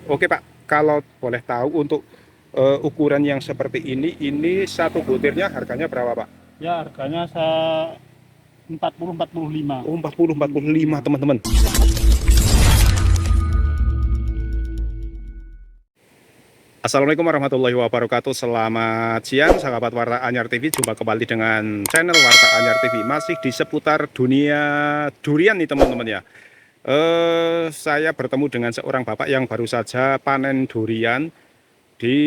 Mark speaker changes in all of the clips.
Speaker 1: Oke Pak, kalau boleh tahu untuk ukuran yang seperti ini satu butirnya harganya berapa Pak?
Speaker 2: Ya, harganya 40-45.
Speaker 1: Oh 40-45 teman-teman. Assalamualaikum warahmatullahi wabarakatuh. Selamat siang sahabat Warta Anyar TV. Jumpa kembali dengan channel Warta Anyar TV. Masih di seputar dunia durian nih teman-teman ya. Saya bertemu dengan seorang bapak yang baru saja panen durian di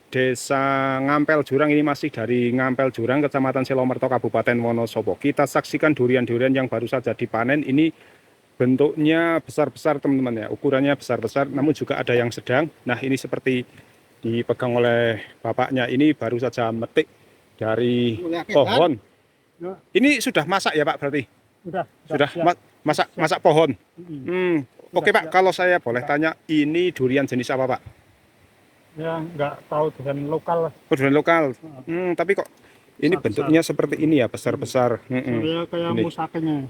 Speaker 1: Desa Ngampel Jurang. Ini masih dari Ngampel Jurang, Kecamatan Selomerto, Kabupaten Wonosobo. Kita saksikan durian-durian yang baru saja dipanen. Ini bentuknya besar-besar teman-teman ya, ukurannya besar-besar, namun juga ada yang sedang. Nah ini seperti dipegang oleh bapaknya, ini baru saja metik dari pohon. Ini sudah masak ya Pak berarti? Sudah masak pohon. Oke Pak, kalau saya boleh tanya, ini durian jenis apa Pak?
Speaker 2: Ya, nggak tahu durian lokal.
Speaker 1: Oh, durian lokal. Tapi kok ini besar, bentuknya seperti ini ya, besar-besar.
Speaker 2: Kayak
Speaker 1: ini.
Speaker 2: musakenya.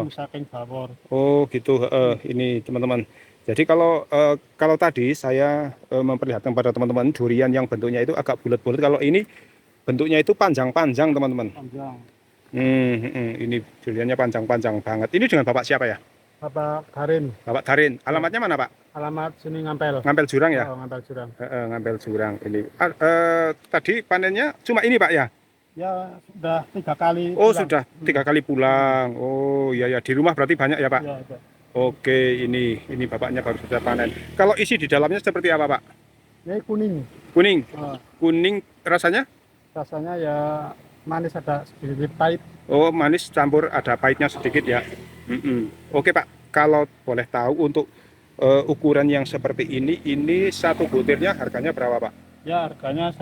Speaker 2: Musaking bawor.
Speaker 1: Oh gitu. Ini teman-teman. Jadi kalau tadi saya memperlihatkan pada teman-teman durian yang bentuknya itu agak bulat-bulat. Kalau ini bentuknya itu panjang-panjang teman-teman.
Speaker 2: Panjang.
Speaker 1: Ini duriannya panjang-panjang banget. Ini dengan Bapak siapa ya?
Speaker 2: Bapak Darin.
Speaker 1: Bapak Darin. Alamatnya mana Pak?
Speaker 2: Alamat sini Ngampel.
Speaker 1: Ngampel Jurang ya?
Speaker 2: Oh, Ngampel Jurang.
Speaker 1: Ngampel Jurang ini. Tadi panennya cuma ini Pak ya?
Speaker 2: Ya sudah 3 kali.
Speaker 1: Oh
Speaker 2: pulang.
Speaker 1: Sudah 3 kali pulang. Oh iya ya, di rumah berarti banyak ya Pak?
Speaker 2: Ya, ya.
Speaker 1: Oke, ini bapaknya baru saja panen. Kalau isi di dalamnya seperti apa Pak?
Speaker 2: Ini kuning.
Speaker 1: Kuning. Kuning rasanya?
Speaker 2: Rasanya ya manis, ada sedikit pahit.
Speaker 1: Oh manis campur ada pahitnya sedikit ya. Oke Pak, kalau boleh tahu untuk ukuran yang seperti ini satu butirnya harganya berapa Pak?
Speaker 2: Ya harganya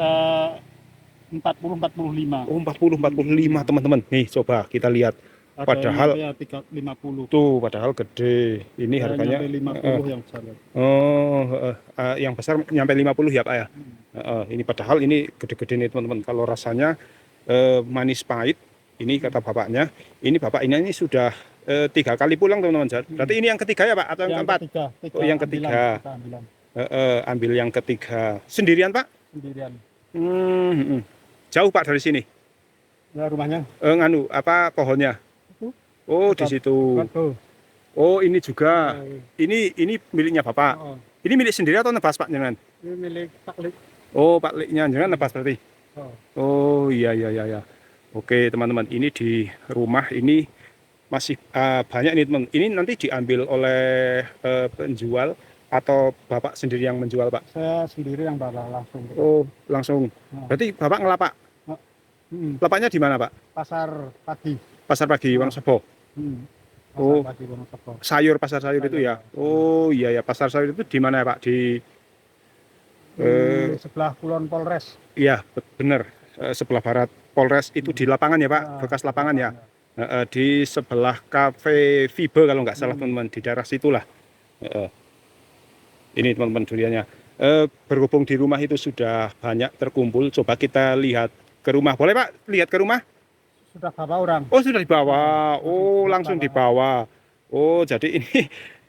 Speaker 2: 40-45.
Speaker 1: Oh 40-45 teman-teman. Nih coba kita lihat.
Speaker 2: Ada
Speaker 1: Padahal
Speaker 2: ya 50
Speaker 1: tuh, padahal gede. Ini
Speaker 2: ya,
Speaker 1: harganya
Speaker 2: 50 yang besar.
Speaker 1: Yang besar nyampe 50 ya Pak ya. Ini padahal ini gede-gede nih teman-teman. Kalau rasanya manis pahit. Ini kata bapaknya. Ini bapak ini sudah 3 kali pulang teman-teman. Berarti ini yang ketiga ya Pak atau yang keempat? Oh yang ketiga. Ambil yang ketiga. Sendirian Pak?
Speaker 2: Sendirian.
Speaker 1: Jauh Pak dari sini?
Speaker 2: Ya rumahnya.
Speaker 1: Apa pohonnya? Oh di situ. Oh ini juga. Ini miliknya Bapak. Ini milik sendiri atau nebas Pak jangan?
Speaker 2: Ini milik Pak Lik.
Speaker 1: Oh Pak Liknya jangan nebas berarti. Oh iya. Oke teman-teman, ini di rumah ini masih banyak nih teman. Ini nanti diambil oleh penjual atau Bapak sendiri yang menjual Pak?
Speaker 2: Saya sendiri yang bawa langsung.
Speaker 1: Oh langsung. Berarti Bapak ngelapak? Lapaknya di mana Pak?
Speaker 2: Pasar pagi.
Speaker 1: Pasar pagi Wonosobo.
Speaker 2: Pasar pagi Wonosobo.
Speaker 1: Pasar sayur itu ya. Oh iya ya, pasar sayur itu di mana ya Pak? Di
Speaker 2: sebelah Kulon Polres.
Speaker 1: Iya benar, sebelah barat Polres itu di lapangan ya Pak, bekas lapangan ya. Di sebelah Cafe Vibe kalau nggak salah teman-teman, di daerah situlah. Ini teman-teman duriannya. Berhubung di rumah itu sudah banyak terkumpul, coba kita lihat ke rumah. Boleh Pak lihat ke rumah?
Speaker 2: Sudah bawa orang.
Speaker 1: Oh sudah dibawa. Oh langsung dibawa. Oh jadi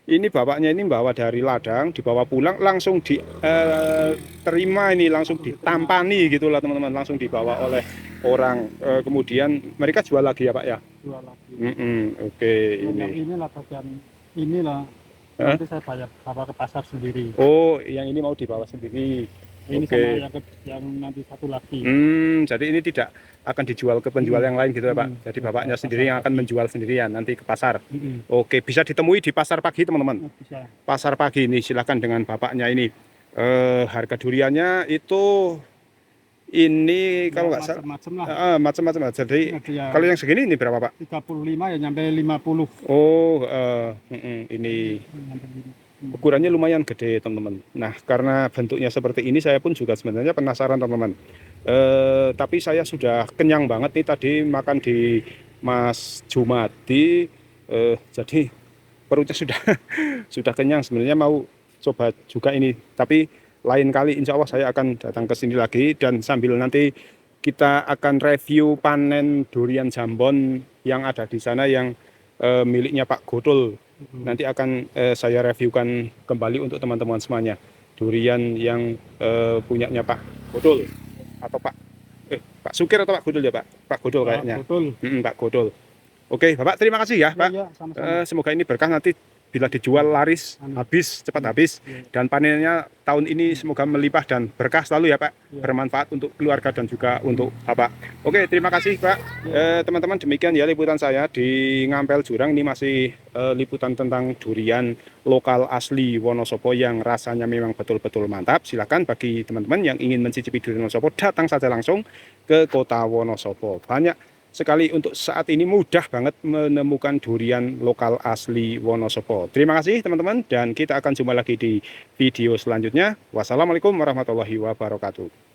Speaker 1: ini bapaknya ini bawa dari ladang, dibawa pulang langsung diterima ini, langsung ditampani gitulah teman-teman, langsung dibawa oleh orang. Kemudian mereka jual lagi ya Pak ya?
Speaker 2: Jual lagi.
Speaker 1: Oke, ini.
Speaker 2: Inilah bagian inilah. Nanti saya bawa ke pasar sendiri.
Speaker 1: Oh yang ini mau dibawa sendiri.
Speaker 2: Ini sama yang nanti satu lagi.
Speaker 1: Jadi ini tidak akan dijual ke penjual yang lain gitu ya Pak. Jadi bapaknya sendiri yang akan menjual sendirian nanti ke pasar. Oke, bisa ditemui di pasar pagi teman-teman. Pasar pagi ini silakan dengan bapaknya ini. Harga duriannya itu ini kalau nggak salah macam-macam. Jadi kalau yang segini ini berapa Pak?
Speaker 2: 35 ya nyampe 50.
Speaker 1: Oh, ini ukurannya lumayan gede teman-teman. Nah karena bentuknya seperti ini saya pun juga sebenarnya penasaran teman-teman. Tapi saya sudah kenyang banget nih tadi makan di Mas Jumadi. Jadi perutnya sudah sudah kenyang, sebenarnya mau coba juga ini. Tapi lain kali insya Allah saya akan datang ke sini lagi, dan sambil nanti kita akan review panen durian jambon yang ada di sana yang miliknya Pak Godul. Nanti akan saya reviewkan kembali untuk teman-teman semuanya. Durian yang punyanya Pak Godol atau Pak Sukir atau Pak Godol ya Pak? Pak Godol kayaknya.
Speaker 2: Betul.
Speaker 1: Pak Godol. Oke, Bapak terima kasih ya, Pak.
Speaker 2: Ya, sama-sama.
Speaker 1: Semoga ini berkah nanti bila dijual laris, habis, cepat habis. Dan panennya tahun ini semoga melimpah dan berkah selalu ya, Pak. Bermanfaat untuk keluarga dan juga untuk Bapak. Oke, terima kasih, Pak. Teman-teman, demikian ya liputan saya di Ngampel Jurang. Ini masih liputan tentang durian lokal asli Wonosobo yang rasanya memang betul-betul mantap. Silakan bagi teman-teman yang ingin mencicipi durian Wonosobo, datang saja langsung ke kota Wonosobo. Banyak sekali untuk saat ini, mudah banget menemukan durian lokal asli Wonosobo. Terima kasih teman-teman, dan kita akan jumpa lagi di video selanjutnya. Wassalamualaikum warahmatullahi wabarakatuh.